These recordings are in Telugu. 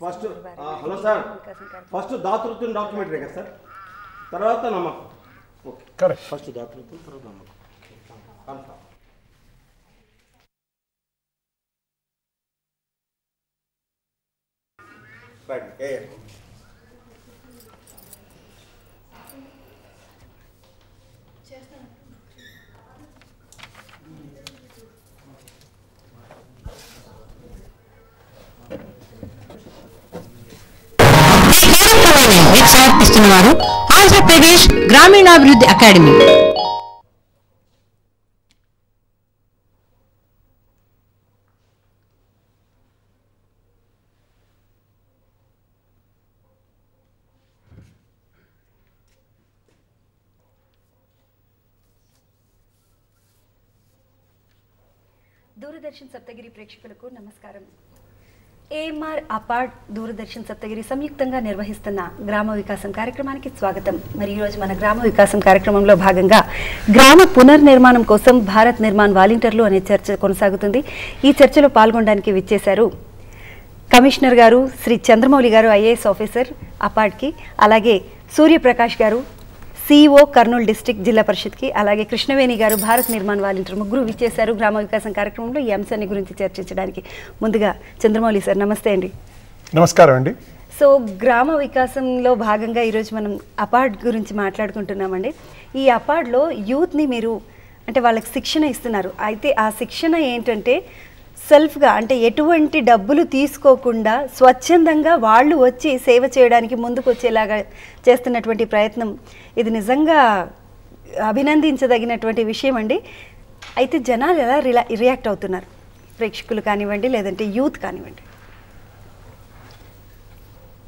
ఫస్ట్ హలో సార్, ఫస్ట్ దాతృత్వం డాక్యుమెంటరీ కదా సార్, తర్వాత నమ్మకం. ఓకే కరెక్ట్, ఫస్ట్ దాతృత్వం తర్వాత నమ్మకం. సమర్పిస్తున్నారు ఆంధ్రప్రదేశ్ గ్రామీణాభివృద్ధి అకాడమీ. దూరదర్శన్ సప్తగిరి ప్రేక్షకులకు నమస్కారం. ఏఎంఆర్ అపార్డ్ దూరదర్శన్ సప్తగిరి సంయుక్తంగా నిర్వహిస్తున్న గ్రామ వికాసం కార్యక్రమానికి స్వాగతం. మరి ఈరోజు మన గ్రామ వికాసం కార్యక్రమంలో భాగంగా గ్రామ పునర్నిర్మాణం కోసం భారత్ నిర్మాణ్ వాలంటీర్లు అనే చర్చ కొనసాగుతుంది. ఈ చర్చలో పాల్గొనడానికి విచ్చేశారు కమిషనర్ గారు శ్రీ చంద్రమౌళి గారు, ఐఏఎస్ ఆఫీసర్ అపార్డ్కి, అలాగే సూర్యప్రకాష్ గారు సిఇఓ కర్నూలు డిస్ట్రిక్ట్ జిల్లా పరిషత్కి, అలాగే కృష్ణవేణి గారు భారత్ నిర్మాణ్ వాలంటీర్, ముగ్గురు విచ్చేశారు గ్రామ వికాసం కార్యక్రమంలో ఈ అంశాన్ని గురించి చర్చించడానికి. ముందుగా చంద్రమౌళి సార్, నమస్తే అండి. నమస్కారం అండి. సో గ్రామ వికాసంలో భాగంగా ఈరోజు మనం అపార్డ్ గురించి మాట్లాడుకుంటున్నామండి. ఈ అపార్డ్లో యూత్ని మీరు అంటే వాళ్ళకి శిక్షణ ఇస్తున్నారు. అయితే ఆ శిక్షణ ఏంటంటే సెల్ఫ్గా, అంటే ఎటువంటి డబ్బులు తీసుకోకుండా స్వచ్ఛందంగా వాళ్ళు వచ్చి సేవ చేయడానికి ముందుకు వచ్చేలాగా చేస్తున్నటువంటి ప్రయత్నం, ఇది నిజంగా అభినందించదగినటువంటి విషయం అండి. అయితే జనాలు ఎలా రియాక్ట్ అవుతున్నారు, ప్రేక్షకులు కానివ్వండి లేదంటే యూత్ కానివ్వండి?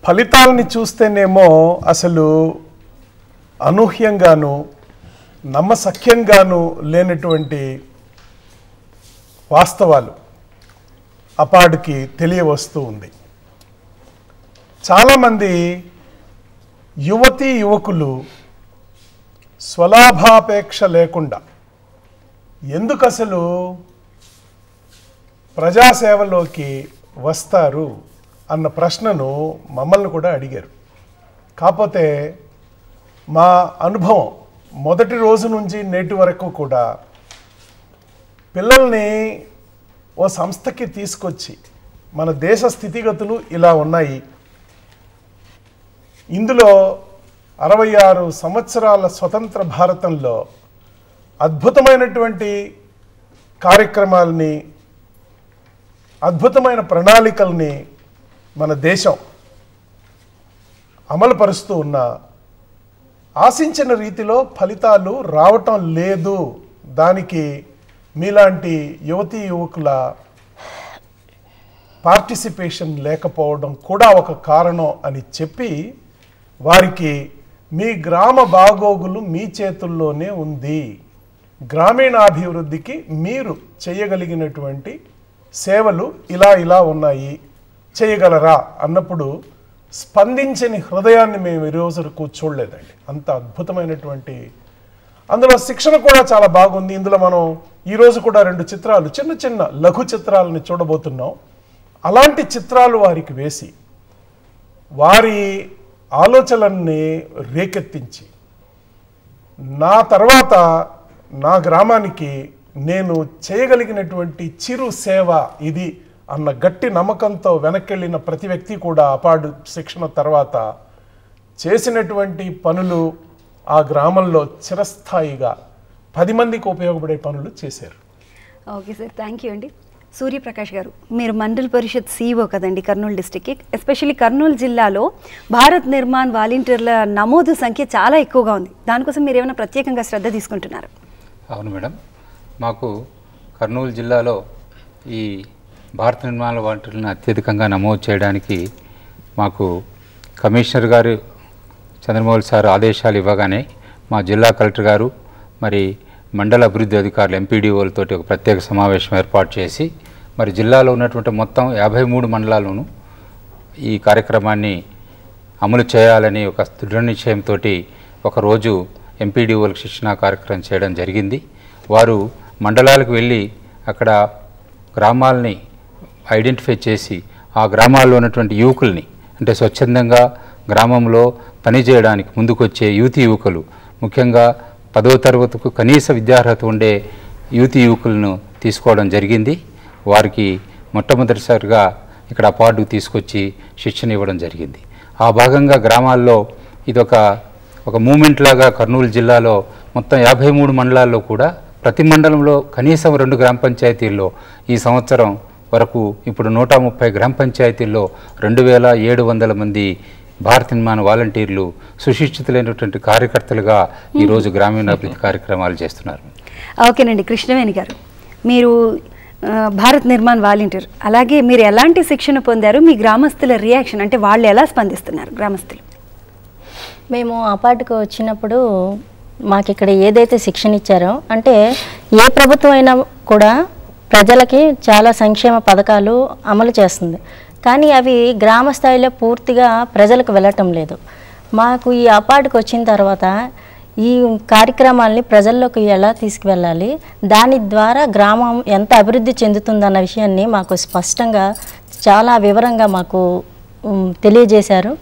ఫలితాలని చూస్తేనేమో అసలు అనూహ్యంగాను నమ్మశక్యంగాను లేనటువంటి వాస్తవాలు అపార్డ్కి తెలియవస్తూ ఉంది. చాలామంది యువతీ యువకులు స్వలాభాపేక్ష లేకుండా ఎందుకు అసలు ప్రజాసేవలోకి వస్తారు అన్న ప్రశ్నను మమ్మల్ని కూడా అడిగారు. కాకపోతే మా అనుభవం మొదటి రోజు నుంచి నేటి వరకు కూడా పిల్లల్ని ఓ సంస్థకి తీసుకొచ్చి మన దేశ స్థితిగతులు ఇలా ఉన్నాయి, ఇందులో 66 సంవత్సరాల స్వతంత్ర భారతంలో అద్భుతమైనటువంటి కార్యక్రమాలని, అద్భుతమైన ప్రణాళికల్ని మన దేశం అమలుపరుస్తూ ఉన్న ఆశించిన రీతిలో ఫలితాలు రావటం లేదు. దానికి మీలాంటి యువతీ యువకుల పార్టిసిపేషన్ లేకపోవడం కూడా ఒక కారణం అని చెప్పి వారికి మీ గ్రామ బాగోగులు మీ చేతుల్లోనే ఉంది, గ్రామీణాభివృద్ధికి మీరు చేయగలిగినటువంటి సేవలు ఇలా ఇలా ఉన్నాయి, చేయగలరా అన్నప్పుడు స్పందించని హృదయాన్ని మేము ఈరోజు కూర్చోలేదండి. అంత అద్భుతమైనటువంటి, అందులో శిక్షణ కూడా చాలా బాగుంది. ఇందులో మనం ఈరోజు కూడా 2 చిత్రాలు, చిన్న చిన్న లఘు చిత్రాలను చూడబోతున్నాం. అలాంటి చిత్రాలు వారికి వేసి వారి ఆలోచనల్ని రేకెత్తించి నా తర్వాత నా గ్రామానికి నేను చేయగలిగినటువంటి చిరు సేవ ఇది అన్న గట్టి నమ్మకంతో వెనక్కెళ్ళిన ప్రతి వ్యక్తి కూడా అపార్డ్ శిక్షణ తర్వాత చేసినటువంటి పనులు ఆ గ్రామంలో చిరస్థాయిగా 10 మందికి ఉపయోగపడే పనులు చేశారు. ఓకే సార్, థ్యాంక్ యూ అండి. సూర్యప్రకాష్ గారు, మీరు మండల్ పరిషత్ సిఇఓ కదండి కర్నూలు డిస్టిక్కి. ఎస్పెషల్లీ కర్నూలు జిల్లాలో భారత్ నిర్మాణ్ వాలంటీర్ల నమోదు సంఖ్య చాలా ఎక్కువగా ఉంది. దానికోసం మీరు ఏమైనా ప్రత్యేకంగా శ్రద్ధ తీసుకుంటున్నారు? అవును మేడం, మాకు కర్నూలు జిల్లాలో ఈ భారత్ నిర్మాణ వాలంటీర్లను అత్యధికంగా నమోదు చేయడానికి మాకు కమిషనర్ గారు చంద్రమౌళి సార్ ఆదేశాలు ఇవ్వగానే మా జిల్లా కలెక్టర్ గారు మరి మండల అభివృద్ధి అధికారులు ఎంపీడీఓలతోటి ఒక ప్రత్యేక సమావేశం ఏర్పాటు చేసి మరి జిల్లాలో ఉన్నటువంటి మొత్తం 53 మండలాల్లోనూ ఈ కార్యక్రమాన్ని అమలు చేయాలని ఒక దృఢ నిశ్చయంతో ఒకరోజు ఎంపీడీఓలకు శిక్షణా కార్యక్రమం చేయడం జరిగింది. వారు మండలాలకు వెళ్ళి అక్కడ గ్రామాలని ఐడెంటిఫై చేసి ఆ గ్రామాల్లో ఉన్నటువంటి యువకుల్ని, అంటే స్వచ్ఛందంగా గ్రామంలో పనిచేయడానికి ముందుకొచ్చే యువకులు, ముఖ్యంగా 10వ తరగతికు కనీస విద్యార్హత ఉండే యువకులను తీసుకోవడం జరిగింది. వారికి మొట్టమొదటిసారిగా ఇక్కడ అపార్డుకు తీసుకొచ్చి శిక్షణ ఇవ్వడం జరిగింది. ఆ భాగంగా గ్రామాల్లో ఇదొక మూమెంట్ లాగా కర్నూలు జిల్లాలో మొత్తం 53 మండలాల్లో కూడా ప్రతి మండలంలో కనీసం 2 గ్రామ పంచాయతీల్లో ఈ సంవత్సరం వరకు ఇప్పుడు 130 గ్రామ పంచాయతీల్లో 2700 మంది భారత నిర్మాణ వాలంటీర్లు సుశిక్షితులైనటువంటి కార్యకర్తలుగా ఈరోజు గ్రామీణాభివృద్ధి కార్యక్రమాలు చేస్తున్నారు. ఓకేనండి. కృష్ణవేణి గారు, మీరు భారత్ నిర్మాణ్ వాలంటీర్, అలాగే మీరు ఎలాంటి శిక్షణ పొందారు? మీ గ్రామస్తుల రియాక్షన్ అంటే వాళ్ళు ఎలా స్పందిస్తున్నారు గ్రామస్తులు? మేము అపార్ట్కి వచ్చినప్పుడు మాకు ఇక్కడ ఏదైతే శిక్షణ ఇచ్చారో, అంటే ఏ ప్రభుత్వం అయినా కూడా ప్రజలకి చాలా సంక్షేమ పథకాలు అమలు చేస్తుంది, కానీ అవి గ్రామ స్థాయిలో పూర్తిగా ప్రజలకు వెళ్ళటం లేదు. మాకు ఈ అపార్ట్కి వచ్చిన తర్వాత ఈ కార్యక్రమాల్ని ప్రజల్లోకి ఎలా తీసుకువెళ్ళాలి, దాని ద్వారా గ్రామం ఎంత అభివృద్ధి చెందుతుందన్న విషయాన్ని మాకు స్పష్టంగా చాలా వివరంగా మాకు తెలియజేశారు.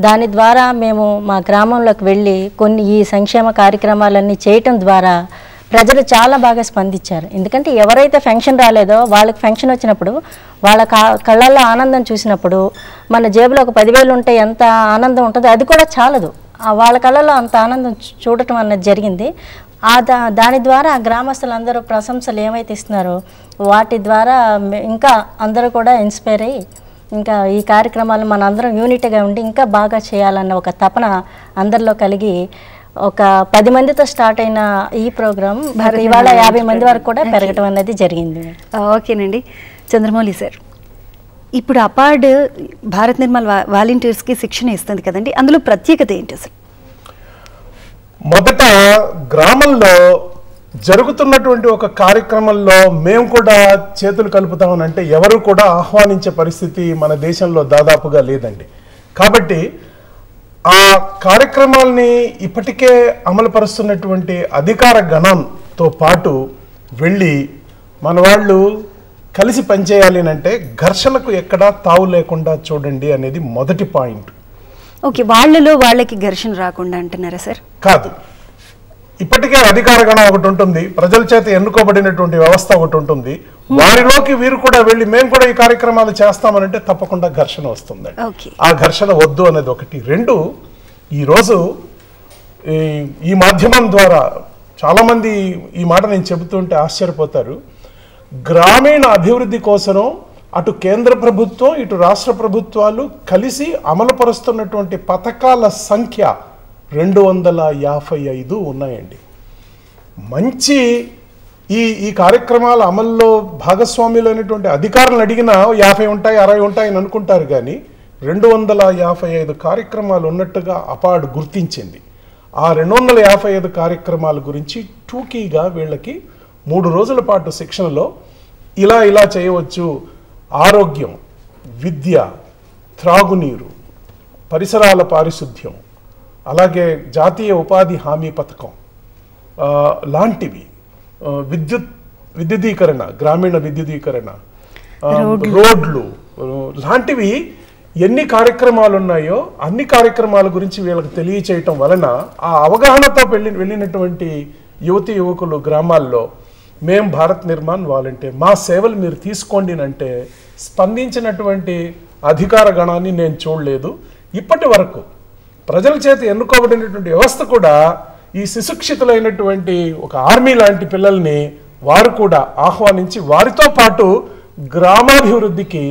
దాని ద్వారా మేము మా గ్రామంలోకి వెళ్ళి కొన్ని ఈ సంక్షేమ కార్యక్రమాలన్నీ చేయటం ద్వారా ప్రజలు చాలా బాగా స్పందించారు. ఎందుకంటే ఎవరైతే ఫంక్షన్ రాలేదో వాళ్ళకి ఫంక్షన్ వచ్చినప్పుడు వాళ్ళ కళ్ళల్లో ఆనందం చూసినప్పుడు మన జేబులో ఒక 10,000 ఉంటే ఎంత ఆనందం ఉంటుందో అది కూడా చాలదు. వాళ్ళ కళ్ళల్లో అంత ఆనందం చూడటం అన్నది జరిగింది. దాని ద్వారా గ్రామస్తులందరూ ప్రశంసలు ఏమైతే ఇస్తున్నారో వాటి ద్వారా ఇంకా అందరూ కూడా ఇన్స్పైర్ అయ్యి ఇంకా ఈ కార్యక్రమాలు మనందరం యూనిట్గా ఉండి ఇంకా బాగా చేయాలన్న ఒక తపన అందరిలో కలిగి ఒక 10 మందితో స్టార్ట్ అయిన ఈ ప్రోగ్రాం ఇవాళ 50 మంది వరకు కూడా పెరగడం అనేది జరిగింది. ఓకేనండి. చంద్రమౌళి సార్, ఇప్పుడు అపార్డ్ భారత్ నిర్మాణ్ వాలంటీర్స్కి శిక్షణ ఇస్తుంది కదండి, అందులో ప్రత్యేకత ఏంటి అసలు? మొదట గ్రామంలో జరుగుతున్నటువంటి ఒక కార్యక్రమంలో మేము కూడా చేతులు కలుపుతామనంటే ఎవరు కూడా ఆహ్వానించే పరిస్థితి మన దేశంలో దాదాపుగా లేదండి. కాబట్టి ఆ కార్యక్రమాల్ని ఇప్పటికే అమలుపరుస్తున్నటువంటి అధికార గణంతో పాటు వెళ్ళి మన వాళ్ళు కలిసి పనిచేయాలి అంటే ఘర్షణకు ఎక్కడా తావు లేకుండా చూడండి అనేది మొదటి పాయింట్. ఓకే, వాళ్ళకి ఘర్షణ రాకుండా అంటున్నారా సార్? కాదు, ఇప్పటికే అధికార గణం ఒకటి ఉంటుంది, ప్రజల చేత ఎన్నుకోబడినటువంటి వ్యవస్థ ఒకటి ఉంటుంది, వారిలోకి వీరు కూడా వెళ్ళి మేము కూడా ఈ కార్యక్రమాలు చేస్తామనంటే తప్పకుండా ఘర్షణ వస్తుంది. ఆ ఘర్షణ వద్దు అనేది ఒకటి. 2, ఈరోజు ఈ మాధ్యమం ద్వారా చాలామంది ఈ మాట నేను చెబుతుంటే ఆశ్చర్యపోతారు. గ్రామీణ అభివృద్ధి కోసం అటు కేంద్ర ప్రభుత్వం ఇటు రాష్ట్ర ప్రభుత్వాలు కలిసి అమలుపరుస్తున్నటువంటి పథకాల సంఖ్య 255 ఉన్నాయండి. మంచి ఈ కార్యక్రమాల అమల్లో భాగస్వామ్యులైనటువంటి అధికారులను అడిగినా 50 ఉంటాయి 60 ఉంటాయి అని అనుకుంటారు, కానీ 255 కార్యక్రమాలు ఉన్నట్టుగా అపార్డ్ గుర్తించింది. ఆ 255 కార్యక్రమాల గురించి టూకీగా వీళ్ళకి 3 రోజుల పాటు శిక్షణలో ఇలా చేయవచ్చు, ఆరోగ్యం, విద్య, త్రాగునీరు, పరిసరాల పారిశుద్ధ్యం, అలాగే జాతీయ ఉపాధి హామీ పథకం లాంటివి, విద్యుదీకరణ, గ్రామీణ విద్యుదీకరణ, రోడ్లు లాంటివి ఎన్ని కార్యక్రమాలు ఉన్నాయో అన్ని కార్యక్రమాల గురించి వీళ్ళకి తెలియచేయటం వలన ఆ అవగాహనతో వెళ్ళినటువంటి యువకులు గ్రామాల్లో మేము భారత్ నిర్మాణ్ వాలంటీర్ మా సేవలు మీరు తీసుకోండి అంటే స్పందించినటువంటి అధికార గణాన్ని నేను చూడలేదు. ఇప్పటి వరకు ప్రజల చేత ఎన్నుకోబడినటువంటి వ్యవస్థ కూడా ఈ సుశిక్షితులైనటువంటి ఒక ఆర్మీ లాంటి పిల్లల్ని వారు కూడా ఆహ్వానించి వారితో పాటు గ్రామాభివృద్ధికి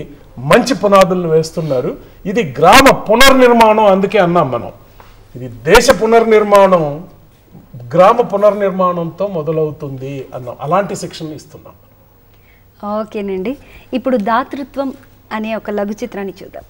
మంచి పునాదులను వేస్తున్నారు. ఇది గ్రామ పునర్నిర్మాణం, అందుకే అన్నాం మనం ఇది దేశ పునర్నిర్మాణం గ్రామ పునర్నిర్మాణంతో మొదలవుతుంది అన్నాం. అలాంటి శిక్షణ ఇస్తున్నాం. ఓకేనండి, ఇప్పుడు దాతృత్వం అనే ఒక లఘు చిత్రాన్ని చూద్దాం.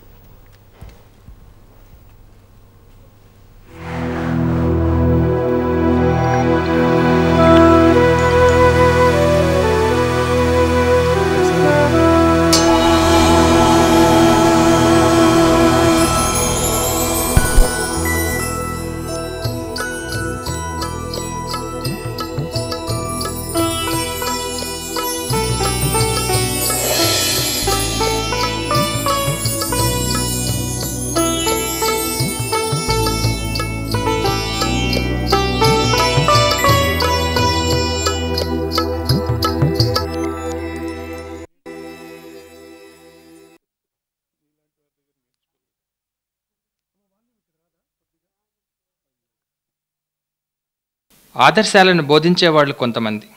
ఆదర్శాలను బోధించేవాళ్ళు కొంతమంది,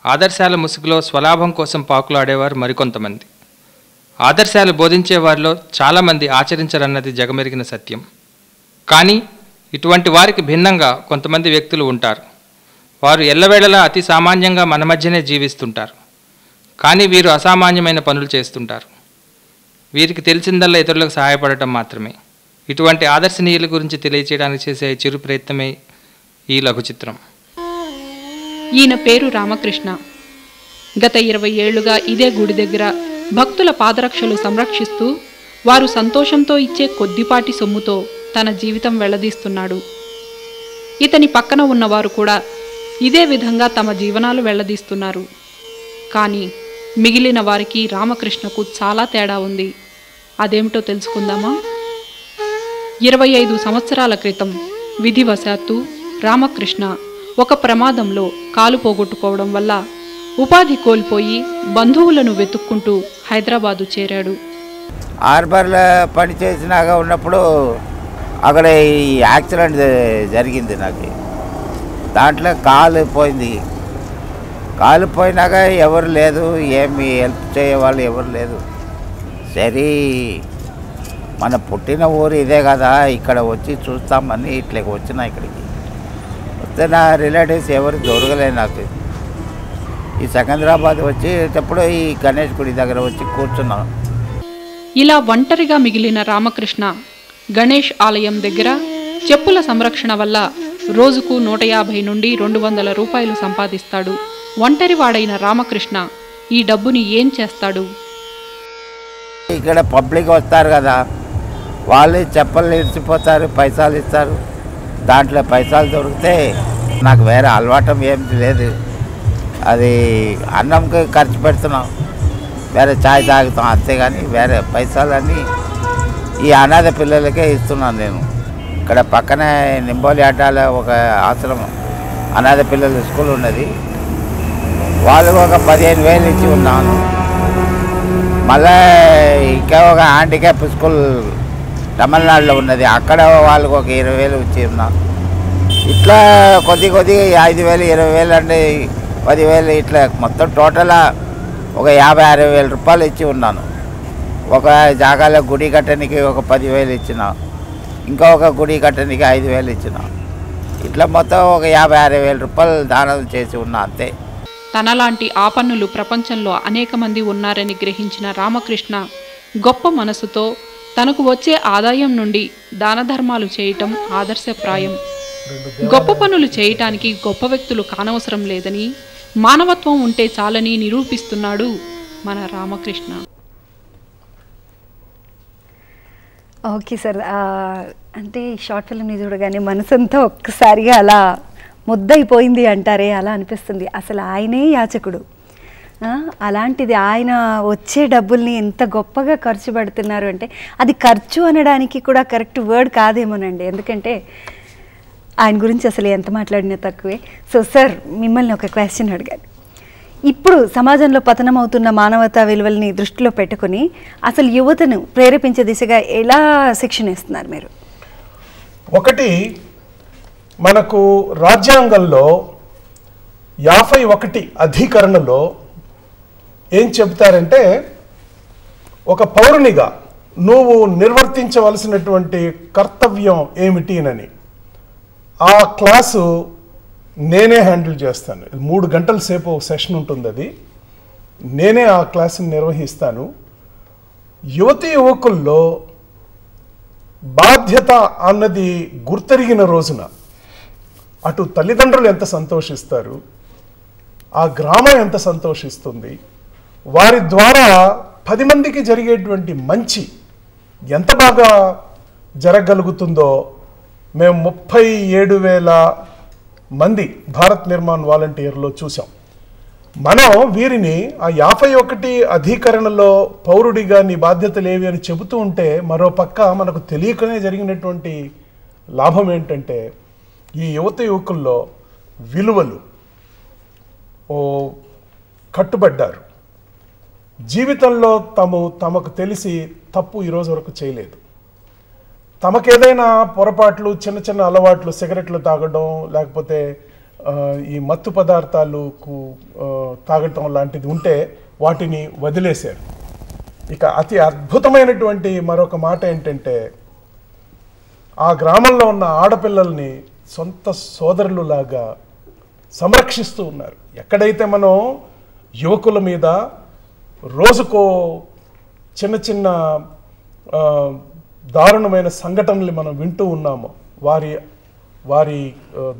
ఆదర్శాల ముసుగులో స్వలాభం కోసం పాకులాడేవారు మరికొంతమంది. ఆదర్శాలు బోధించేవారిలో చాలామంది ఆచరించరన్నది జగమెరిగిన సత్యం. కానీ ఇటువంటి వారికి భిన్నంగా కొంతమంది వ్యక్తులు ఉంటారు. వారు ఎల్లవేళలా అతి సామాన్యంగా మన మధ్యనే జీవిస్తుంటారు. కానీ వీరు అసామాన్యమైన పనులు చేస్తుంటారు. వీరికి తెలిసిందల్లా ఇతరులకు సహాయపడటం మాత్రమే. ఇటువంటి ఆదర్శనీయుల గురించి తెలియచేయడానికి చేసే చిరు ప్రయత్నమే ఈ లఘు చిత్రం. ఈయన పేరు రామకృష్ణ. గత 20 ఏళ్లుగా ఇదే గుడి దగ్గర భక్తుల పాదరక్షలు సంరక్షిస్తూ వారు సంతోషంతో ఇచ్చే కొద్దిపాటి సొమ్ముతో తన జీవితం వెళ్లదీస్తున్నాడు. ఇతని పక్కన ఉన్నవారు కూడా ఇదే విధంగా తమ జీవనాలు వెళ్లదీస్తున్నారు. కానీ మిగిలిన వారికి రామకృష్ణకు చాలా తేడా ఉంది. అదేమిటో తెలుసుకుందామా? 25 సంవత్సరాల క్రితం విధివశాత్తు రామకృష్ణ ఒక ప్రమాదంలో కాలు పోగొట్టుకోవడం వల్ల ఉపాధి కోల్పోయి బంధువులను వెతుక్కుంటూ హైదరాబాదు చేరాడు. హార్బర్లో పని చేసినాక ఉన్నప్పుడు అక్కడ ఈ యాక్సిడెంట్ జరిగింది నాకు. దాంట్లో కాలు పోయింది. కాలు పోయినాక ఎవరు లేదు, ఏమి హెల్ప్ చేయవాళ్ళు ఎవరు లేదు. సరే మన పుట్టిన ఊరు ఇదే కదా, ఇక్కడ వచ్చి చూస్తామని ఇట్లా వచ్చినా. ఇక్కడికి వస్తే నా రిలేటివ్స్ ఎవరు దొరకలేదు నాకు. ఈ సికింద్రాబాద్ వచ్చేటప్పుడు ఈ గణేష్ గుడి దగ్గర వచ్చి కూర్చున్నాం. ఇలా ఒంటరిగా మిగిలిన రామకృష్ణ గణేష్ ఆలయం దగ్గర చెప్పుల సంరక్షణ వల్ల రోజుకు 150 నుండి 200 రూపాయలు సంపాదిస్తాడు. ఒంటరివాడైన రామకృష్ణ ఈ డబ్బుని ఏం చేస్తాడు? ఇక్కడ పబ్లిక్ వస్తారు కదా, వాళ్ళు చెప్పలు ఇడిచిపోతారు, పైసలు ఇస్తారు. దాంట్లో పైసలు దొరికితే నాకు వేరే అలవాటం ఏం లేదు. అది అన్నంకి ఖర్చు పెడుతున్నాం, వేరే ఛాయ్ తాగుతాం అంతేగాని వేరే పైసలన్నీ ఈ అనాథ పిల్లలకే ఇస్తున్నాను నేను. ఇక్కడ పక్కనే నింబోలి అడ్డాలో ఒక ఆశ్రమం అనాథ పిల్లల స్కూల్ ఉన్నది. వాళ్ళు ఒక 15,000 ఇచ్చి ఉన్నాను. మళ్ళీ ఇంకా ఒక హ్యాండిక్యాప్ స్కూల్ తమిళనాడులో ఉన్నది, అక్కడ వాళ్ళకు ఒక 20,000 ఇచ్చి ఉన్నాను. ఇట్లా కొద్దిగా 5,000, 20,000 అంటే 10,000 ఇట్లా మొత్తం టోటల్ ఒక 50,000-60,000 రూపాయలు ఇచ్చి ఉన్నాను. ఒక జాగాలో గుడి కట్టడానికి ఒక 10,000 ఇచ్చిన, ఇంకా ఒక గుడి కట్టడానికి 5,000 ఇచ్చిన. ఇట్లా మొత్తం ఒక 50,000-60,000 రూపాయలు దానం చేసి ఉన్నా అంతే. తనలాంటి ఆపన్నులు ప్రపంచంలో అనేక మంది ఉన్నారని గ్రహించిన రామకృష్ణ గొప్ప మనసుతో తనకు వచ్చే ఆదాయం నుండి దాన ధర్మాలు చేయటం ఆదర్శప్రాయం. గొప్ప పనులు చేయటానికి గొప్ప వ్యక్తులు కానవసరం లేదని, మానవత్వం ఉంటే చాలని నిరూపిస్తున్నాడు మన రామకృష్ణ. ఓకే సార్, అంటే ఈ షార్ట్ ఫిల్మ్ని చూడగానే మనసంతా ఒక్కసారిగా అలా ముద్దయిపోయింది అంటారే, అలా అనిపిస్తుంది. అసలు ఆయనే యాచకుడు, అలాంటిది ఆయన వచ్చే డబ్బుల్ని ఎంత గొప్పగా ఖర్చు పెడుతున్నారు అంటే అది ఖర్చు అనడానికి కూడా కరెక్ట్ వర్డ్ కాదేమోనండి. ఎందుకంటే ఆయన గురించి అసలు ఎంత మాట్లాడినా తక్కువే. సో సార్, మిమ్మల్ని ఒక క్వశ్చన్ అడిగాను. ఇప్పుడు సమాజంలో పతనం అవుతున్న మానవతా విలువల్ని దృష్టిలో పెట్టుకుని అసలు యువతను ప్రేరేపించే దిశగా ఎలా శిక్షణ ఇస్తున్నారు మీరు? ఒకటి, మనకు రాజ్యాంగంలో 51 అధికరణలో ఏం చెబుతారంటే, ఒక పౌరునిగా నువ్వు నిర్వర్తించవలసినటువంటి కర్తవ్యం ఏమిటినని. ఆ క్లాసు నేనే హ్యాండిల్ చేస్తాను. 3 గంటల సేపు సెషన్ ఉంటుంది, అది నేనే ఆ క్లాసుని నిర్వహిస్తాను. యువతీ యువకుల్లో బాధ్యత అన్నది గుర్తెరిగిన రోజున అటు తల్లిదండ్రులు ఎంత సంతోషిస్తారు, ఆ గ్రామం ఎంత సంతోషిస్తుంది, వారి ద్వారా 10 మందికి జరిగేటువంటి మంచి ఎంత బాగా జరగగలుగుతుందో మేము 37,000 మంది భారత్ నిర్మాణ్ వాలంటీర్లో చూసాం. మనం వీరిని ఆ 51 అధికరణలో పౌరుడిగా నీ బాధ్యతలు ఏవి అని చెబుతూ ఉంటే, మరోపక్క మనకు తెలియకనే జరిగినటువంటి లాభం ఏంటంటే, ఈ యువత యువకుల్లో విలువలు కట్టుబడ్డారు. జీవితంలో తమకు తెలిసి తప్పు ఈరోజు వరకు చేయలేదు. తమకేదైనా పొరపాట్లు, చిన్న చిన్న అలవాట్లు, సిగరెట్లు తాగడం, లేకపోతే ఈ మత్తు పదార్థాలకు తాగటం లాంటిది ఉంటే వాటిని వదిలేశారు. ఇక అతి అద్భుతమైనటువంటి మరొక మాట ఏంటంటే, ఆ గ్రామంలో ఉన్న ఆడపిల్లల్ని సొంత సోదరులులాగా సంరక్షిస్తూ ఉన్నారు. ఎక్కడైతే మనం యువకుల మీద రోజుకో చిన్న చిన్న దారుణమైన సంఘటనలు మనం వింటూ ఉన్నామో, వారి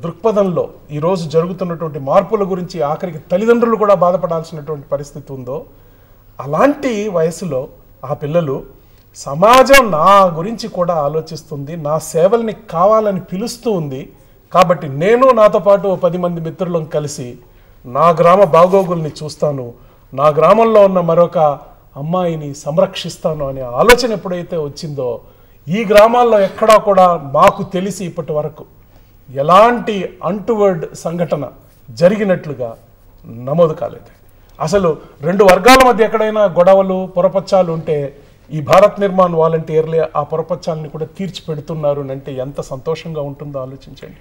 దృక్పథంలో ఈరోజు జరుగుతున్నటువంటి మార్పుల గురించి ఆఖరికి తల్లిదండ్రులు కూడా బాధపడాల్సినటువంటి పరిస్థితి ఉందో, అలాంటి వయసులో ఆ పిల్లలు సమాజం నా గురించి కూడా ఆలోచిస్తుంది, నా సేవల్ని కావాలని పిలుస్తూ ఉంది, కాబట్టి నేను నాతో పాటు 10 మంది మిత్రులను కలిసి నా గ్రామ బాగోగుల్ని చూస్తాను, నా గ్రామంలో ఉన్న మరొక అమ్మాయిని సంరక్షిస్తాను అనే ఆలోచన ఎప్పుడైతే వచ్చిందో, ఈ గ్రామాల్లో ఎక్కడా కూడా మాకు తెలిసి ఇప్పటి వరకు ఎలాంటి అన్టువర్డ్ సంఘటన జరిగినట్లుగా నమోదు కాలేదు. అసలు 2 వర్గాల మధ్య ఎక్కడైనా గొడవలు పొరపచ్చాలు ఉంటే ఈ భారత్ నిర్మాణ్ వాలంటీర్లే ఆ పొరపచ్చాలని కూడా తీర్చిపెడుతున్నారు అంటే ఎంత సంతోషంగా ఉంటుందో ఆలోచించండి.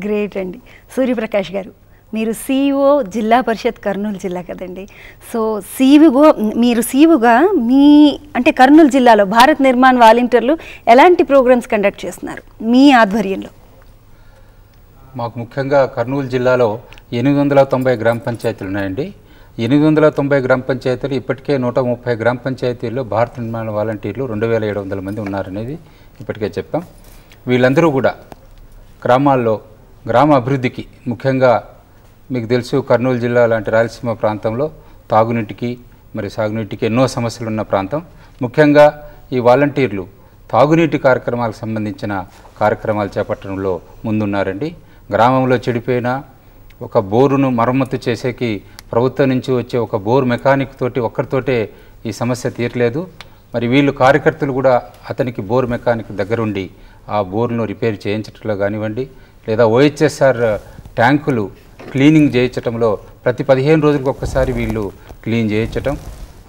గ్రేట్ అండి. సూర్యప్రకాష్ గారు, మీరు సిఇఓ జిల్లా పరిషత్ కర్నూలు జిల్లా కదండి. సో మీరు సిఇఓగా మీ అంటే కర్నూలు జిల్లాలో భారత్ నిర్మాణ్ వాలంటీర్లు ఎలాంటి ప్రోగ్రామ్స్ కండక్ట్ చేస్తున్నారు మీ ఆధ్వర్యంలో? మాకు ముఖ్యంగా కర్నూలు జిల్లాలో 890 గ్రామ పంచాయతీలు ఉన్నాయండి. 890 గ్రామ పంచాయతీలు ఇప్పటికే 130 గ్రామ పంచాయతీల్లో భారత నిర్మాణ వాలంటీర్లు 2700 మంది ఉన్నారనేది ఇప్పటికే చెప్పాం. వీళ్ళందరూ కూడా గ్రామాల్లో గ్రామ అభివృద్ధికి, ముఖ్యంగా మీకు తెలుసు కర్నూలు జిల్లా లాంటి రాయలసీమ ప్రాంతంలో తాగునీటికి మరి సాగునీటికి ఎన్నో సమస్యలు ఉన్న ప్రాంతం. ముఖ్యంగా ఈ వాలంటీర్లు తాగునీటి కార్యక్రమాలకు సంబంధించిన కార్యక్రమాలు చేపట్టడంలో ముందున్నారండి. గ్రామంలో చెడిపోయిన ఒక బోరును మరమ్మతు చేసేకి ప్రభుత్వం నుంచి వచ్చే ఒక బోర్ మెకానిక్ తోటి ఒక్కరితోటే ఈ సమస్య తీరలేదు. మరి వీళ్ళు కార్యకర్తలు కూడా అతనికి బోర్ మెకానిక్ దగ్గరుండి ఆ బోర్ను రిపేర్ చేయించడంలో కానివ్వండి, లేదా OHSR ట్యాంకులు క్లీనింగ్ చేయించడంలో ప్రతి 15 రోజులకు ఒక్కసారి వీళ్ళు క్లీన్ చేయించటం,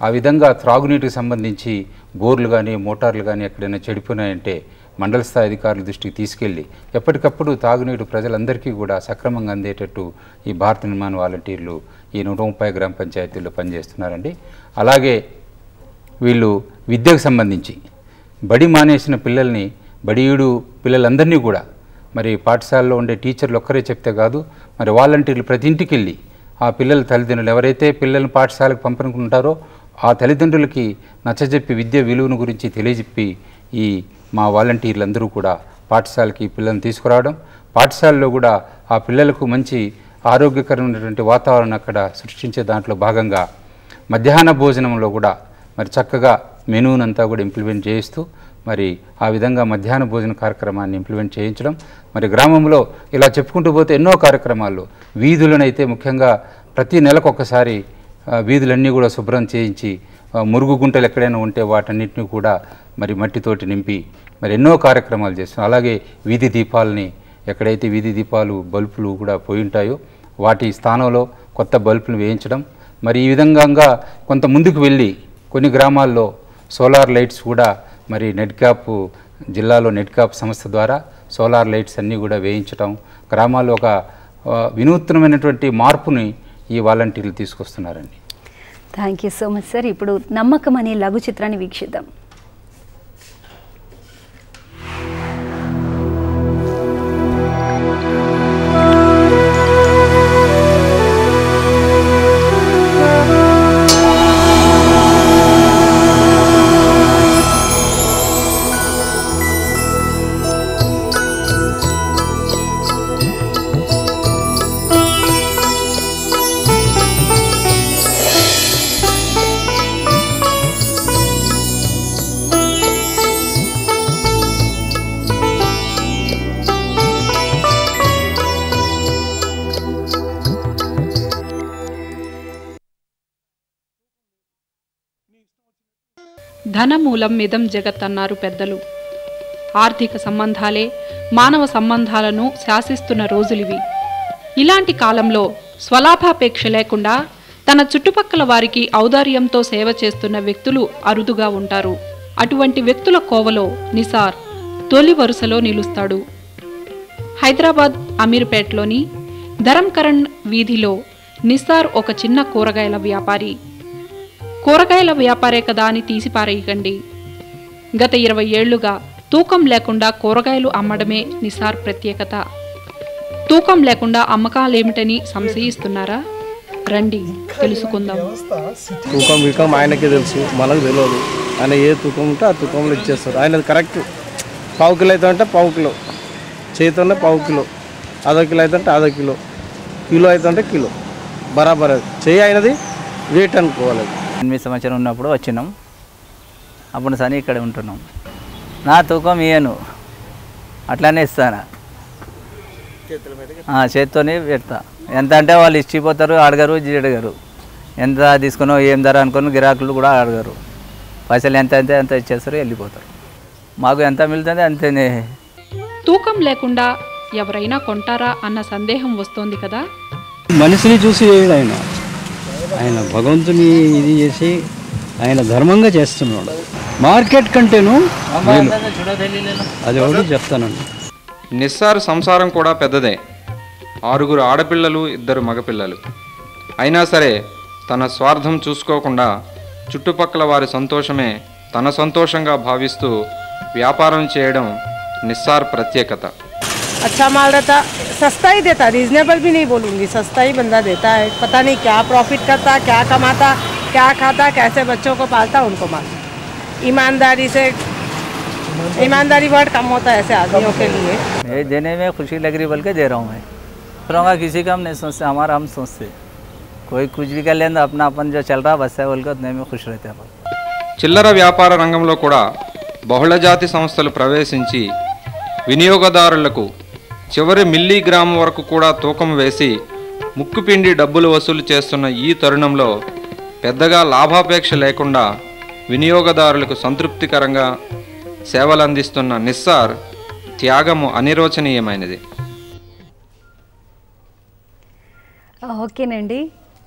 ఆ విధంగా త్రాగునీటికి సంబంధించి బోర్లు కానీ మోటార్లు కానీ ఎక్కడైనా చెడిపోయినాయంటే మండల స్థాయి అధికారుల దృష్టికి తీసుకెళ్ళి ఎప్పటికప్పుడు తాగునీరు ప్రజలందరికీ కూడా సక్రమంగా అందేటట్టు ఈ భారత నిర్మాణ వాలంటీర్లు ఈ 130 గ్రామ పంచాయతీల్లో పనిచేస్తున్నారండి. అలాగే వీళ్ళు విద్యకు సంబంధించి బడి మానేసిన పిల్లల్ని, బడియుడు పిల్లలందరినీ కూడా మరి పాఠశాలలో ఉండే టీచర్లు ఒక్కరే చెప్తే కాదు, మరి వాలంటీర్లు ప్రతి ఇంటికి వెళ్ళి ఆ పిల్లల తల్లిదండ్రులు ఎవరైతే పిల్లల్ని పాఠశాలకు పంపనుకుంటారో ఆ తల్లిదండ్రులకి నచ్చజెప్పి విద్య విలువను గురించి తెలియజెప్పి ఈ మా వాలంటీర్లందరూ కూడా పాఠశాలకి పిల్లల్ని తీసుకురావడం, పాఠశాలలో కూడా ఆ పిల్లలకు మంచి ఆరోగ్యకరమైనటువంటి వాతావరణం అక్కడ సృష్టించే దాంట్లో భాగంగా మధ్యాహ్న భోజనంలో కూడా మరి చక్కగా మెనూనంతా కూడా ఇంప్లిమెంట్ చేయిస్తూ మరి ఆ విధంగా మధ్యాహ్న భోజన కార్యక్రమాన్ని ఇంప్లిమెంట్ చేయించడం. మరి గ్రామంలో ఇలా చెప్పుకుంటూ పోతే ఎన్నో కార్యక్రమాలు, వీధులనైతే ముఖ్యంగా ప్రతి నెలకు ఒక్కసారి వీధులన్నీ కూడా శుభ్రం చేయించి మురుగు గుంటలు ఎక్కడైనా ఉంటే వాటన్నిటిని కూడా మరి మట్టితోటి నింపి మరి ఎన్నో కార్యక్రమాలు చేస్తున్నాం. అలాగే వీధి దీపాలని, ఎక్కడైతే వీధి దీపాలు బల్బులు కూడా పోయి ఉంటాయో వాటి స్థానంలో కొత్త బల్బులు వేయించడం. మరి ఈ విధంగా కొంత ముందుకు వెళ్ళి కొన్ని గ్రామాల్లో సోలార్ లైట్స్ కూడా మరి నెట్క్యాప్ జిల్లాలో నెట్క్యాప్ సంస్థ ద్వారా సోలార్ లైట్స్ అన్నీ కూడా వేయించడం, గ్రామాల్లో ఒక వినూత్నమైనటువంటి మార్పుని ఈ వాలంటీర్లు తీసుకొస్తున్నారండి. Thank you so much sir. ఇప్పుడు నమ్మకం అనే లఘు చిత్రాన్ని వీక్షిద్దాం. ధనమూలం మిదం జగత్ అన్నారు పెద్దలు. ఆర్థిక సంబంధాలే మానవ సంబంధాలను శాసిస్తున్న రోజులివి. ఇలాంటి కాలంలో స్వలాభాపేక్ష లేకుండా తన చుట్టుపక్కల వారికి ఔదార్యంతో సేవ చేస్తున్న వ్యక్తులు అరుదుగా ఉంటారు. అటువంటి వ్యక్తుల కోవలో నిసార్ తొలి వరుసలో నిలుస్తాడు. హైదరాబాద్ అమీర్పేట్లోని ధరంకరణ్ వీధిలో నిస్సార్ ఒక చిన్న కూరగాయల వ్యాపారి. కూరగాయల వ్యాపారే కదా అని తీసిపారేయకండి. గత 20 ఏళ్లుగా తూకం లేకుండా కూరగాయలు అమ్మడమే నిస్సార్ ప్రత్యేకత. తూకం లేకుండా అమ్మకాలేమిటని సంశయిస్తున్నారా? రండి తెలుసుకుందాం. తూకం వికం ఆయనకే తెలుసు, మనకు తెలియదు. ఆయన ఏ తూకం ఉంటే ఆ తూకంలో ఇచ్చేస్తారు. ఆయన కరెక్ట్. పావు కిలో అయితే అంటే పావు కిలో, చేతితోనే పావు కిలో, అదో కిలో అయితే అంటే అదో కిలో, కిలో అయితే అంటే కిలో, బరాబర్ చేయి అయినది వెయిట్ అనుకోవాలి. 8 సంవత్సరం ఉన్నప్పుడు వచ్చినాం, అప్పుడు సని ఇక్కడ ఉంటున్నాం. నా తూకం ఇయ్యను, అట్లానే ఇస్తాను, చేతితోనే పెడతా. ఎంత అంటే వాళ్ళు ఇచ్చిపోతారు, అడగరు, అడగరు. ఎంత తీసుకునో ఏం ధర అనుకుని గిరాకులు కూడా అడగరు. పైసలు ఎంత అంటే ఎంత ఇచ్చేస్తారు, వెళ్ళిపోతారు. మాకు ఎంత మిగులుతుంది అంతేనే. తూకం లేకుండా ఎవరైనా కొంటారా అన్న సందేహం వస్తోంది కదా. మనిషిని చూసి ఆయన భగవంతుని ఇది చేసి ఆయన ధర్మంగా చేస్తున్నాడు. మార్కెట్ కంటేను అది ఒకటి చెప్తానండి. నిస్సార్ సంసారం కూడా పెద్దదే. 6 ఆడపిల్లలు, 2 మగపిల్లలు. అయినా సరే తన స్వార్థం చూసుకోకుండా చుట్టుపక్కల వారి సంతోషమే తన సంతోషంగా భావిస్తూ వ్యాపారం చేయడం నిస్సార్ ప్రత్యేకత. अच्छा माल रहता, सस्ता ही देता, रीजनेबल भी नहीं बोलूँगी, सस्ता ही बंदा देता है. पता नहीं क्या प्रॉफिट करता, क्या कमाता, क्या खाता, कैसे बच्चों को पालता, उनको मालूम. ईमानदारी से, ईमानदारी वर्ड कम होता है ऐसे आदमियों के लिए. ये देने में खुशी लग रही, बल्कि दे रहा हूँ मैं. रहूँगा किसी का हम नहीं सोचते, हमारा हम सोचते. कोई कुछ भी कर लेना, अपना अपन जो चल रहा बस है, बोल कर उतने में खुश रहते हैं. చిల్లర వ్యాపార రంగంలో కూడా బహుళజాతి సంస్థలు ప్రవేశించి వినియోగదారులకు చివరి మిల్లీగ్రామ్ వరకు కూడా తూకం వేసి ముక్కుపిండి డబ్బులు వసూలు చేస్తున్న ఈ తరుణంలో పెద్దగా లాభాపేక్ష లేకుండా వినియోగదారులకు సంతృప్తికరంగా సేవలందిస్తున్న నిస్సార్ త్యాగము అనిర్వచనీయమైనది. ఓకేనండి,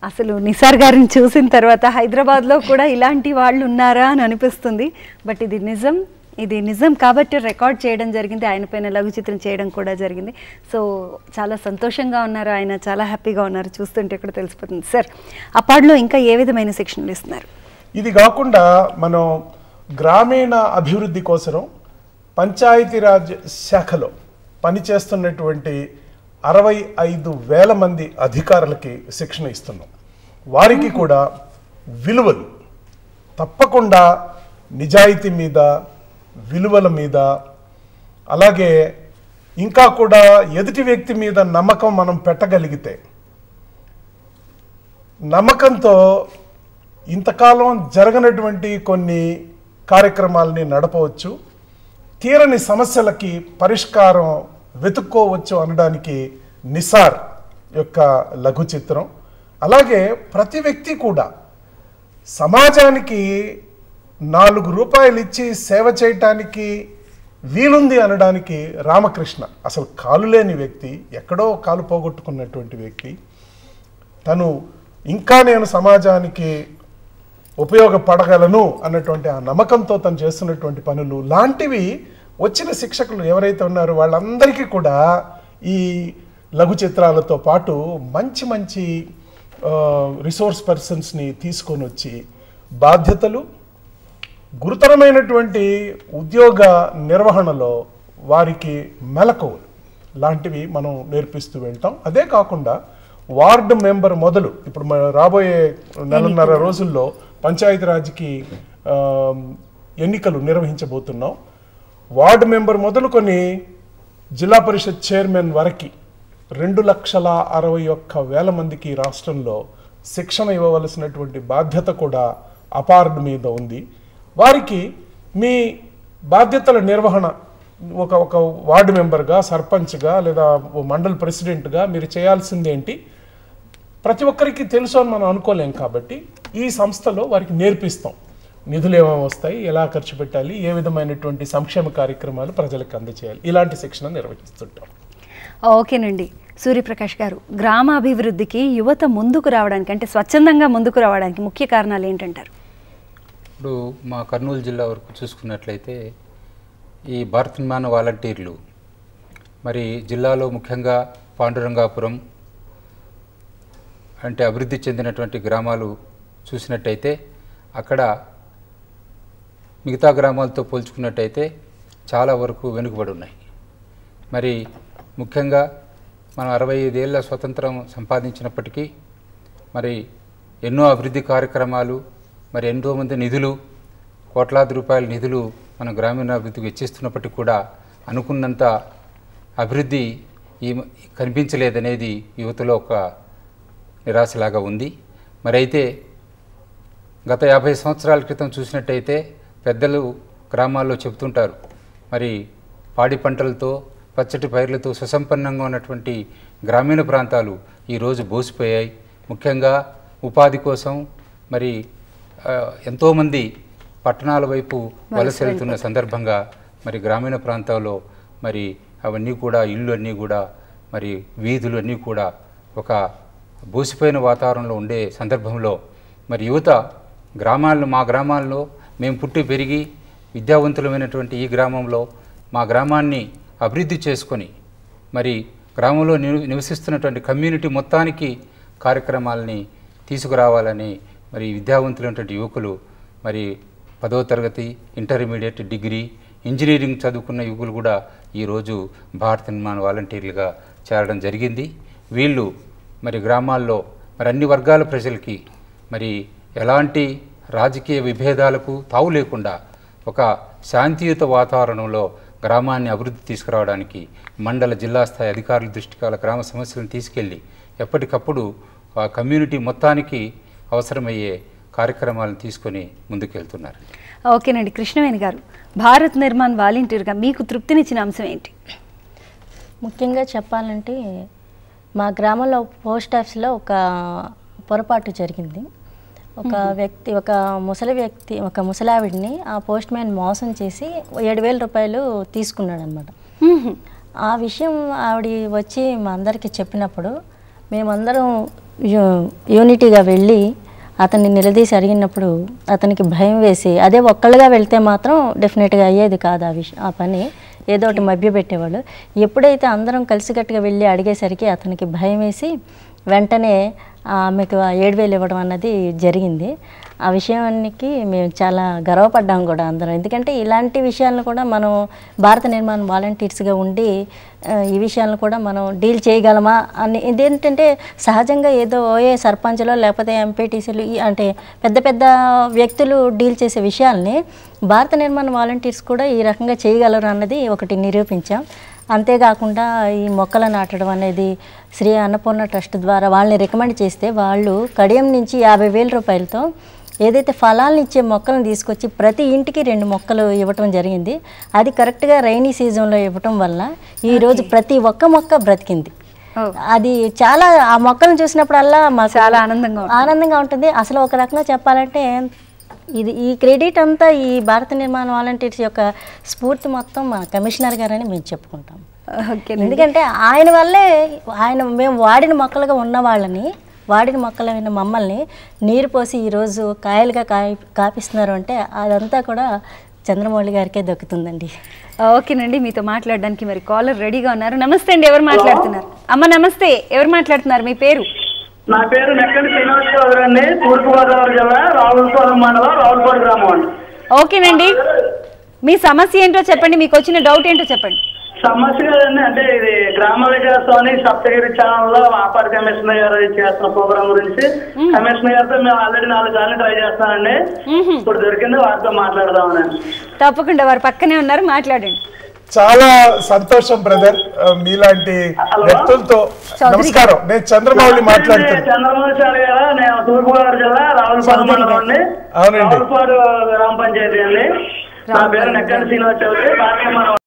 అసలు నిసార్ గారిని చూసిన తర్వాత హైదరాబాద్లో కూడా ఇలాంటి వాళ్ళు ఉన్నారా అని అనిపిస్తుంది. బట్ ఇది నిజం కాబట్టి రికార్డ్ చేయడం జరిగింది. ఆయన పైన లఘు చిత్రం చేయడం కూడా జరిగింది. సో చాలా సంతోషంగా ఉన్నారు ఆయన, చాలా హ్యాపీగా ఉన్నారు. చూస్తుంటే కూడా తెలిసిపోతుంది. సార్, అపాడ్లో ఇంకా ఏ విధమైన శిక్షణలు ఇస్తున్నారు? ఇది కాకుండా మనం గ్రామీణ అభివృద్ధి కోసం పంచాయతీరాజ్ శాఖలో పనిచేస్తున్నటువంటి 65,000 మంది అధికారులకి శిక్షణ ఇస్తున్నాం. వారికి కూడా విలువలు తప్పకుండా నిజాయితీ మీద, విలువల మీద, అలాగే ఇంకా కూడా ఎదుటి వ్యక్తి మీద నమ్మకం మనం పెట్టగలిగితే, నమ్మకంతో ఇంతకాలం జరగనటువంటి కొన్ని కార్యక్రమాలని నడపవచ్చు, తీరని సమస్యలకి పరిష్కారం వెతుక్కోవచ్చు అనడానికి నిసార్ యొక్క లఘు చిత్రం. అలాగే ప్రతి వ్యక్తి కూడా సమాజానికి 4 రూపాయలు ఇచ్చి సేవ చేయటానికి వీలుంది అనడానికి రామకృష్ణ అసలు కాలు లేని వ్యక్తి, ఎక్కడో కాలు పోగొట్టుకున్నటువంటి వ్యక్తి, తను ఇంకా నేను సమాజానికి ఉపయోగపడగలను అన్నటువంటి ఆ నమ్మకంతో తను చేస్తున్నటువంటి పనులు లాంటివి వచ్చిన శిక్షకులు ఎవరైతే ఉన్నారో వాళ్ళందరికీ కూడా ఈ లఘు చిత్రాలతో పాటు మంచి మంచి రిసోర్స్ పర్సన్స్ని తీసుకొని వచ్చి బాధ్యతలు, గురుతరమైనటువంటి ఉద్యోగ నిర్వహణలో వారికి మెలకువలు లాంటివి మనం నేర్పిస్తూ వెళ్తాం. అదే కాకుండా వార్డు మెంబర్ మొదలు ఇప్పుడు రాబోయే 1.5 రోజుల్లో పంచాయతీరాజ్కి ఎన్నికలు నిర్వహించబోతున్నాం. వార్డు మెంబర్ మొదలుకొని జిల్లా పరిషత్ చైర్మన్ వరకు 2,61,000 మందికి రాష్ట్రంలో శిక్షణ ఇవ్వవలసినటువంటి బాధ్యత కూడా అపార్డ్ మీద ఉంది. వారికి మీ బాధ్యతల నిర్వహణ ఒక వార్డు మెంబర్గా, సర్పంచ్గా లేదా మండల్ ప్రెసిడెంట్గా మీరు చేయాల్సిందేంటి ప్రతి ఒక్కరికి తెలుసు అని మనం అనుకోలేం. కాబట్టి ఈ సంస్థలో వారికి నేర్పిస్తాం. నిధులు ఏమేమి వస్తాయి, ఎలా ఖర్చు పెట్టాలి, ఏ విధమైనటువంటి సంక్షేమ కార్యక్రమాలు ప్రజలకు అందజేయాలి, ఇలాంటి శిక్షణ నిర్వహిస్తుంటాం. ఓకేనండి. సూర్యప్రకాష్ గారు, గ్రామాభివృద్ధికి యువత ముందుకు రావడానికి, అంటే స్వచ్ఛందంగా ముందుకు రావడానికి ముఖ్య కారణాలు ఏంటంటారు? ఇప్పుడు మా కర్నూలు జిల్లా వరకు చూసుకున్నట్లయితే ఈ భారత నిర్మాణ వాలంటీర్లు మరి జిల్లాలో ముఖ్యంగా పాండురంగాపురం, అంటే అభివృద్ధి చెందినటువంటి గ్రామాలు చూసినట్టయితే అక్కడ మిగతా గ్రామాలతో పోల్చుకున్నట్టయితే చాలా వరకు వెనుకబడి ఉన్నాయి. మరి ముఖ్యంగా మనం 65 ఏళ్ల స్వతంత్రం సంపాదించినప్పటికీ మరి ఎన్నో అభివృద్ధి కార్యక్రమాలు, మరి ఎంతోమంది నిధులు, కోట్లాది రూపాయల నిధులు మన గ్రామీణాభివృద్ధికి వెచ్చిస్తున్నప్పటికీ కూడా అనుకున్నంత అభివృద్ధి కనిపించలేదనేది యువతలో ఒక నిరాశలాగా ఉంది. మరి అయితే గత 50 సంవత్సరాల క్రితం చూసినట్టయితే పెద్దలు గ్రామాల్లో చెబుతుంటారు, మరి పాడి పంటలతో పచ్చటి పైర్లతో సుసంపన్నంగా ఉన్నటువంటి గ్రామీణ ప్రాంతాలు ఈరోజు బోసిపోయాయి. ముఖ్యంగా ఉపాధి కోసం మరి ఎంతోమంది పట్టణాల వైపు వలస వెళ్తున్న సందర్భంగా మరి గ్రామీణ ప్రాంతాల్లో మరి అవన్నీ కూడా ఇళ్ళు అన్నీ కూడా మరి వీధులు అన్నీ కూడా ఒక బోసిపోయిన వాతావరణంలో ఉండే సందర్భంలో మరి యువత మా గ్రామాల్లో మేము పుట్టి పెరిగి విద్యావంతులమైనటువంటి ఈ గ్రామంలో మా గ్రామాన్ని అభివృద్ధి చేసుకొని మరి గ్రామంలో నివసిస్తున్నటువంటి కమ్యూనిటీ మొత్తానికి కార్యక్రమాలని తీసుకురావాలని మరి విద్యావంతులైనటువంటి యువకులు మరి 10వ తరగతి, ఇంటర్మీడియట్, డిగ్రీ, ఇంజనీరింగ్ చదువుకున్న యువకులు కూడా ఈరోజు భారత నిర్మాణ వాలంటీర్లుగా చేరడం జరిగింది. వీళ్ళు మరి గ్రామాల్లో మరి అన్ని వర్గాల ప్రజలకి మరి ఎలాంటి రాజకీయ విభేదాలకు తావు లేకుండా ఒక శాంతియుత వాతావరణంలో గ్రామాన్ని అభివృద్ధి తీసుకురావడానికి మండల, జిల్లా స్థాయి అధికారుల దృష్టికి గ్రామ సమస్యలను తీసుకెళ్ళి ఎప్పటికప్పుడు ఆ కమ్యూనిటీ మొత్తానికి అవసరమయ్యే కార్యక్రమాలను తీసుకొని ముందుకెళ్తున్నారు. ఓకేనండి. కృష్ణవేణి గారు, భారత్ నిర్మాణ్ వాలంటీర్గా మీకు తృప్తినిచ్చిన అంశం ఏంటి? ముఖ్యంగా చెప్పాలంటే మా గ్రామంలో పోస్ట్ ఆఫీస్లో ఒక పొరపాటు జరిగింది. ఒక ముసలావిడిని ఆ పోస్ట్ మ్యాన్ మోసం చేసి 7,000 రూపాయలు తీసుకున్నాడు అనమాట. ఆ విషయం ఆవిడ వచ్చి మా అందరికీ చెప్పినప్పుడు మేమందరం యూనిటీగా వెళ్ళి అతన్ని నిలదీసి అడిగినప్పుడు అతనికి భయం వేసి, అదే ఒక్కళ్ళుగా వెళ్తే మాత్రం డెఫినెట్గా అయ్యేది కాదు ఆ పని, ఏదో ఒకటి మభ్యపెట్టేవాళ్ళు. ఎప్పుడైతే అందరం కలిసికట్టుగా వెళ్ళి అడిగేసరికి అతనికి భయం వేసి వెంటనే ఆమెకు 7,000 ఇవ్వడం అన్నది జరిగింది. ఆ విషయానికి మేము చాలా గర్వపడ్డాం కూడా అందరం. ఎందుకంటే ఇలాంటి విషయాలను కూడా మనం భారత నిర్మాణ వాలంటీర్స్గా ఉండి ఈ విషయాలను కూడా మనం డీల్ చేయగలమా అని, ఇదేంటంటే సహజంగా ఏదో సర్పంచ్లో లేకపోతే ఎంపీటీసీలు అంటే పెద్ద పెద్ద వ్యక్తులు డీల్ చేసే విషయాల్ని భారత నిర్మాణ వాలంటీర్స్ కూడా ఈ రకంగా చేయగలరు అన్నది ఒకటి నిరూపించాం. అంతేకాకుండా ఈ మొక్కలు నాటడం అనేది శ్రీ అన్నపూర్ణ ట్రస్ట్ ద్వారా వాళ్ళని రికమెండ్ చేస్తే వాళ్ళు కడియం నుంచి 50,000 రూపాయలతో ఏదైతే ఫలాలను ఇచ్చే మొక్కలను తీసుకొచ్చి ప్రతి ఇంటికి 2 మొక్కలు ఇవ్వటం జరిగింది. అది కరెక్ట్గా రైనీ సీజన్లో ఇవ్వటం వల్ల ఈరోజు ప్రతి ఒక్క మొక్క బ్రతికింది. అది చాలా, ఆ మొక్కలను చూసినప్పుడల్లా మాకు చాలా ఆనందంగా ఉంటుంది. అసలు ఒక రకంగా చెప్పాలంటే ఈ క్రెడిట్ అంతా ఈ భారత నిర్మాణ వాలంటీర్స్ యొక్క స్ఫూర్తి మొత్తం మా కమిషనర్ గారని మేము చెప్పుకుంటాం. ఎందుకంటే ఆయన వల్లే మేము వాడిన మొక్కలుగా ఉన్న వాళ్ళని, వాడిన మొక్కలైన మమ్మల్ని నీరు పోసి ఈరోజు కాయలుగా కాపిస్తున్నారు అంటే అదంతా కూడా చంద్రమౌళి గారికే దక్కుతుందండి. ఓకేనండి, మీతో మాట్లాడడానికి మరి కాలర్ రెడీగా ఉన్నారు. నమస్తే అండి, ఎవరు మాట్లాడుతున్నారు? అమ్మ నమస్తే, ఎవరు మాట్లాడుతున్నారు? మీ పేరు? నా పేరు నెక్కడి శ్రీనివాసరావు అండి, తూర్పుగోదావరి జిల్లా రావులపాడు మండలం రావులపాడు గ్రామం అండి. ఓకేనండి, మీ సమస్య ఏంటో చెప్పండి, మీకు వచ్చిన డౌట్ ఏంటో చెప్పండి. సమస్య కదండి, అంటే ఇది గ్రామ వికాసం సప్తగిరి ఛానల్లో ఆపాడు కమిషనర్ గారు చేస్తున్న ప్రోగ్రామ్ గురించి కమిషనర్ గారితో మేము ఆల్రెడీ 4 సార్లు ట్రై చేస్తానండి. ఇప్పుడు దొరికింది, వారితో మాట్లాడదామని. తప్పకుండా, వారు పక్కనే ఉన్నారు, మాట్లాడండి. చాలా సంతోషం బ్రదర్, మీలాంటి వ్యక్తులతో. నమస్కారం, నేను చంద్రమౌళి మాట్లాడుతున్నాను. చంద్రమౌళి సార్ గారు, నేను తూర్పుగోదావరి జిల్లా రావులపాడు మండలం అండి, రావులపాడు గ్రామ పంచాయతీ అండి. నా పేరు నెక్కడి శ్రీనివాసరావు, భారత